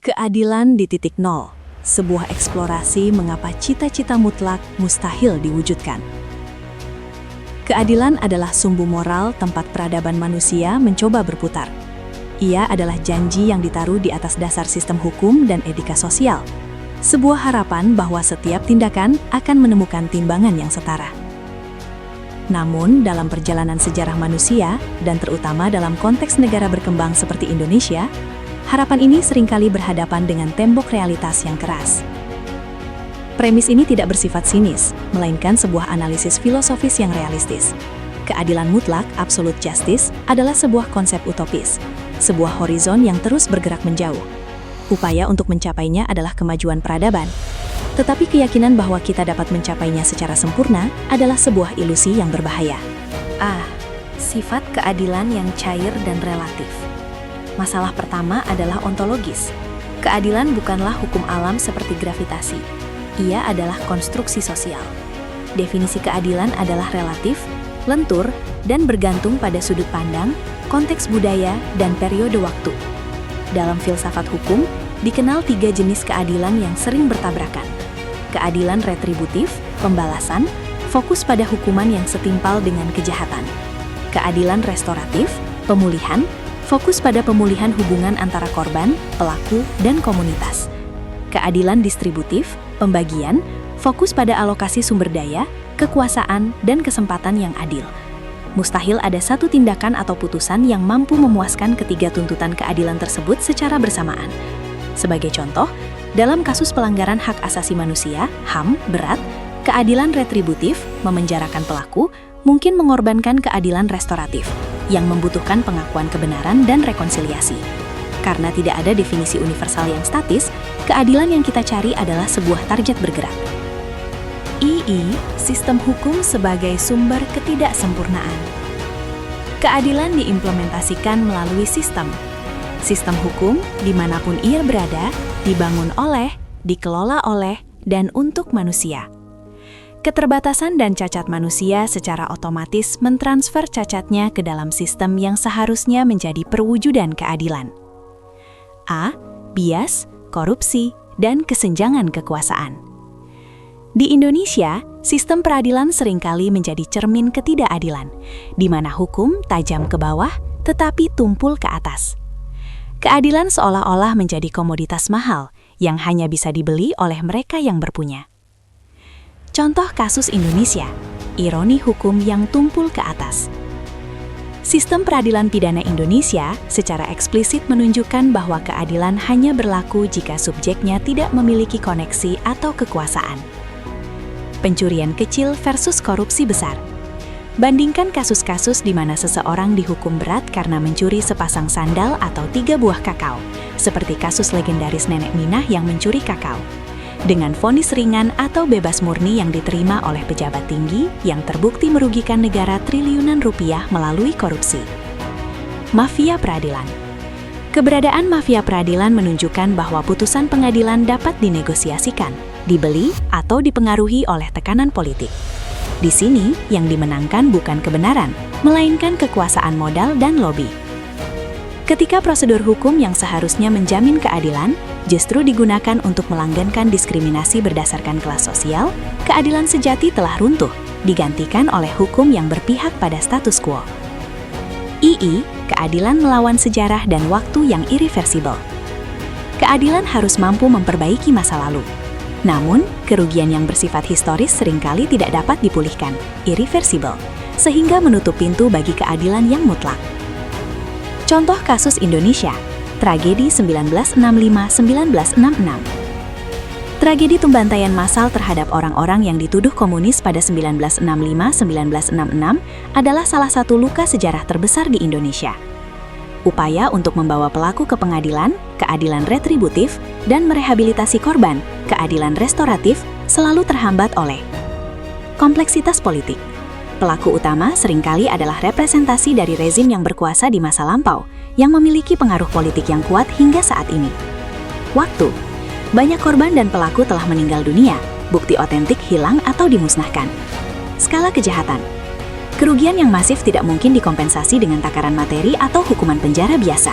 Keadilan di titik nol, sebuah eksplorasi mengapa cita-cita mutlak mustahil diwujudkan. Keadilan adalah sumbu moral tempat peradaban manusia mencoba berputar. Ia adalah janji yang ditaruh di atas dasar sistem hukum dan etika sosial. Sebuah harapan bahwa setiap tindakan akan menemukan timbangan yang setara. Namun, dalam perjalanan sejarah manusia, dan terutama dalam konteks negara berkembang seperti Indonesia, harapan ini seringkali berhadapan dengan tembok realitas yang keras. Premis ini tidak bersifat sinis, melainkan sebuah analisis filosofis yang realistis. Keadilan mutlak, absolute justice, adalah sebuah konsep utopis, sebuah horizon yang terus bergerak menjauh. Upaya untuk mencapainya adalah kemajuan peradaban. Tetapi keyakinan bahwa kita dapat mencapainya secara sempurna adalah sebuah ilusi yang berbahaya. Sifat keadilan yang cair dan relatif. Masalah pertama adalah ontologis. Keadilan bukanlah hukum alam seperti gravitasi. Ia adalah konstruksi sosial. Definisi keadilan adalah relatif, lentur, dan bergantung pada sudut pandang, konteks budaya, dan periode waktu. Dalam filsafat hukum, dikenal 3 jenis keadilan yang sering bertabrakan. Keadilan retributif, pembalasan, fokus pada hukuman yang setimpal dengan kejahatan. Keadilan restoratif, pemulihan, fokus pada pemulihan hubungan antara korban, pelaku, dan komunitas. Keadilan distributif, pembagian, fokus pada alokasi sumber daya, kekuasaan, dan kesempatan yang adil. Mustahil ada satu tindakan atau putusan yang mampu memuaskan ketiga tuntutan keadilan tersebut secara bersamaan. Sebagai contoh, dalam kasus pelanggaran hak asasi manusia, HAM, berat, keadilan retributif, memenjarakan pelaku, mungkin mengorbankan keadilan restoratif, yang membutuhkan pengakuan kebenaran dan rekonsiliasi. Karena tidak ada definisi universal yang statis, keadilan yang kita cari adalah sebuah target bergerak. II, sistem hukum sebagai sumber ketidaksempurnaan. Keadilan diimplementasikan melalui sistem. Sistem hukum, dimanapun ia berada, dibangun oleh, dikelola oleh, dan untuk manusia. Keterbatasan dan cacat manusia secara otomatis mentransfer cacatnya ke dalam sistem yang seharusnya menjadi perwujudan keadilan. Bias, korupsi, dan kesenjangan kekuasaan. Di Indonesia, sistem peradilan seringkali menjadi cermin ketidakadilan, di mana hukum tajam ke bawah tetapi tumpul ke atas. Keadilan seolah-olah menjadi komoditas mahal yang hanya bisa dibeli oleh mereka yang berpunya. Contoh kasus Indonesia, ironi hukum yang tumpul ke atas. Sistem peradilan pidana Indonesia secara eksplisit menunjukkan bahwa keadilan hanya berlaku jika subjeknya tidak memiliki koneksi atau kekuasaan. Pencurian kecil versus korupsi besar. Bandingkan kasus-kasus di mana seseorang dihukum berat karena mencuri sepasang sandal atau 3 buah kakao, seperti kasus legendaris Nenek Minah yang mencuri kakao, dengan vonis ringan atau bebas murni yang diterima oleh pejabat tinggi yang terbukti merugikan negara triliunan rupiah melalui korupsi. Mafia peradilan. Keberadaan mafia peradilan menunjukkan bahwa putusan pengadilan dapat dinegosiasikan, dibeli, atau dipengaruhi oleh tekanan politik. Di sini, yang dimenangkan bukan kebenaran, melainkan kekuasaan modal dan lobi. Ketika prosedur hukum yang seharusnya menjamin keadilan, justru digunakan untuk melanggengkan diskriminasi berdasarkan kelas sosial, keadilan sejati telah runtuh, digantikan oleh hukum yang berpihak pada status quo. II, keadilan melawan sejarah dan waktu yang irreversibel. Keadilan harus mampu memperbaiki masa lalu. Namun, kerugian yang bersifat historis seringkali tidak dapat dipulihkan, irreversible, sehingga menutup pintu bagi keadilan yang mutlak. Contoh kasus Indonesia, tragedi 1965-1966. Tragedi pembantaian massal terhadap orang-orang yang dituduh komunis pada 1965-1966 adalah salah satu luka sejarah terbesar di Indonesia. Upaya untuk membawa pelaku ke pengadilan, keadilan retributif, dan merehabilitasi korban, keadilan restoratif, selalu terhambat oleh kompleksitas politik. Pelaku utama seringkali adalah representasi dari rezim yang berkuasa di masa lampau, yang memiliki pengaruh politik yang kuat hingga saat ini. Waktu. Banyak korban dan pelaku telah meninggal dunia, bukti otentik hilang atau dimusnahkan. Skala kejahatan. Kerugian yang masif tidak mungkin dikompensasi dengan takaran materi atau hukuman penjara biasa.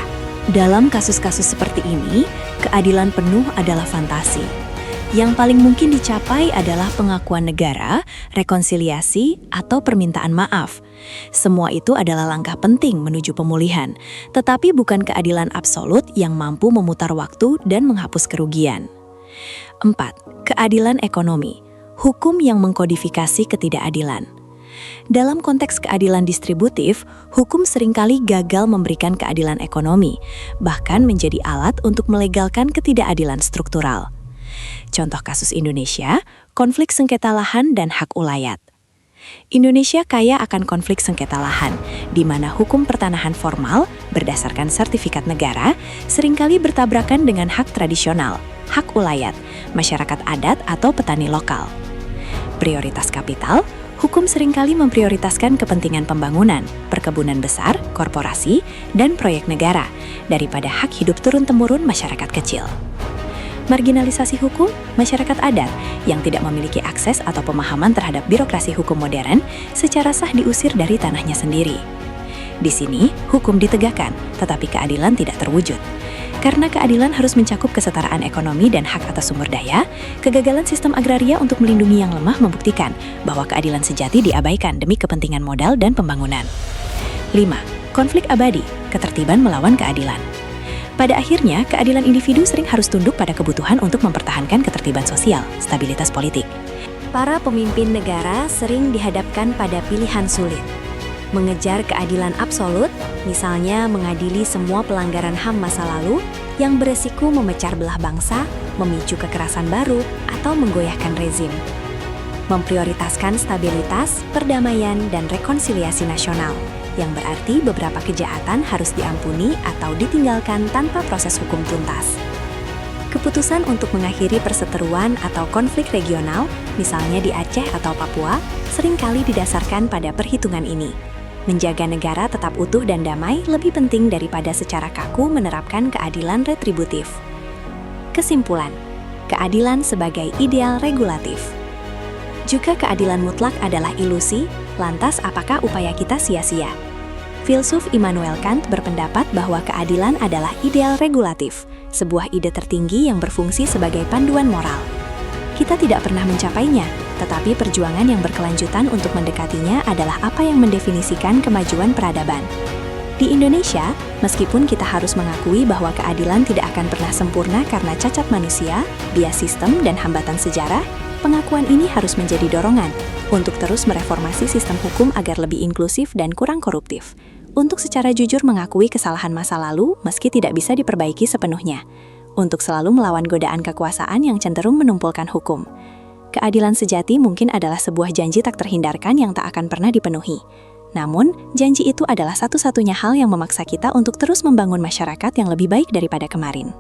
Dalam kasus-kasus seperti ini, keadilan penuh adalah fantasi. Yang paling mungkin dicapai adalah pengakuan negara, rekonsiliasi, atau permintaan maaf. Semua itu adalah langkah penting menuju pemulihan, tetapi bukan keadilan absolut yang mampu memutar waktu dan menghapus kerugian. 4. Keadilan ekonomi. Hukum yang mengkodifikasi ketidakadilan. Dalam konteks keadilan distributif, hukum seringkali gagal memberikan keadilan ekonomi, bahkan menjadi alat untuk melegalkan ketidakadilan struktural. Contoh kasus Indonesia, konflik sengketa lahan dan hak ulayat. Indonesia kaya akan konflik sengketa lahan, di mana hukum pertanahan formal berdasarkan sertifikat negara seringkali bertabrakan dengan hak tradisional, hak ulayat, masyarakat adat atau petani lokal. Prioritas kapital, hukum seringkali memprioritaskan kepentingan pembangunan, perkebunan besar, korporasi, dan proyek negara, daripada hak hidup turun-temurun masyarakat kecil. Marginalisasi hukum, masyarakat adat yang tidak memiliki akses atau pemahaman terhadap birokrasi hukum modern secara sah diusir dari tanahnya sendiri. Di sini, hukum ditegakkan, tetapi keadilan tidak terwujud. Karena keadilan harus mencakup kesetaraan ekonomi dan hak atas sumber daya, kegagalan sistem agraria untuk melindungi yang lemah membuktikan bahwa keadilan sejati diabaikan demi kepentingan modal dan pembangunan. 5. Konflik abadi, ketertiban melawan keadilan. Pada akhirnya, keadilan individu sering harus tunduk pada kebutuhan untuk mempertahankan ketertiban sosial, stabilitas politik. Para pemimpin negara sering dihadapkan pada pilihan sulit. Mengejar keadilan absolut, misalnya mengadili semua pelanggaran HAM masa lalu, yang beresiko memecah belah bangsa, memicu kekerasan baru, atau menggoyahkan rezim. Memprioritaskan stabilitas, perdamaian, dan rekonsiliasi nasional, yang berarti beberapa kejahatan harus diampuni atau ditinggalkan tanpa proses hukum tuntas. Keputusan untuk mengakhiri perseteruan atau konflik regional, misalnya di Aceh atau Papua, seringkali didasarkan pada perhitungan ini. Menjaga negara tetap utuh dan damai lebih penting daripada secara kaku menerapkan keadilan retributif. Kesimpulan, keadilan sebagai ideal regulatif. Jika keadilan mutlak adalah ilusi, lantas apakah upaya kita sia-sia? Filsuf Immanuel Kant berpendapat bahwa keadilan adalah ideal regulatif, sebuah ide tertinggi yang berfungsi sebagai panduan moral. Kita tidak pernah mencapainya, tetapi perjuangan yang berkelanjutan untuk mendekatinya adalah apa yang mendefinisikan kemajuan peradaban. Di Indonesia, meskipun kita harus mengakui bahwa keadilan tidak akan pernah sempurna karena cacat manusia, bias sistem, dan hambatan sejarah, pengakuan ini harus menjadi dorongan untuk terus mereformasi sistem hukum agar lebih inklusif dan kurang koruptif. Untuk secara jujur mengakui kesalahan masa lalu meski tidak bisa diperbaiki sepenuhnya. Untuk selalu melawan godaan kekuasaan yang cenderung menumpulkan hukum. Keadilan sejati mungkin adalah sebuah janji tak terhindarkan yang tak akan pernah dipenuhi. Namun, janji itu adalah satu-satunya hal yang memaksa kita untuk terus membangun masyarakat yang lebih baik daripada kemarin.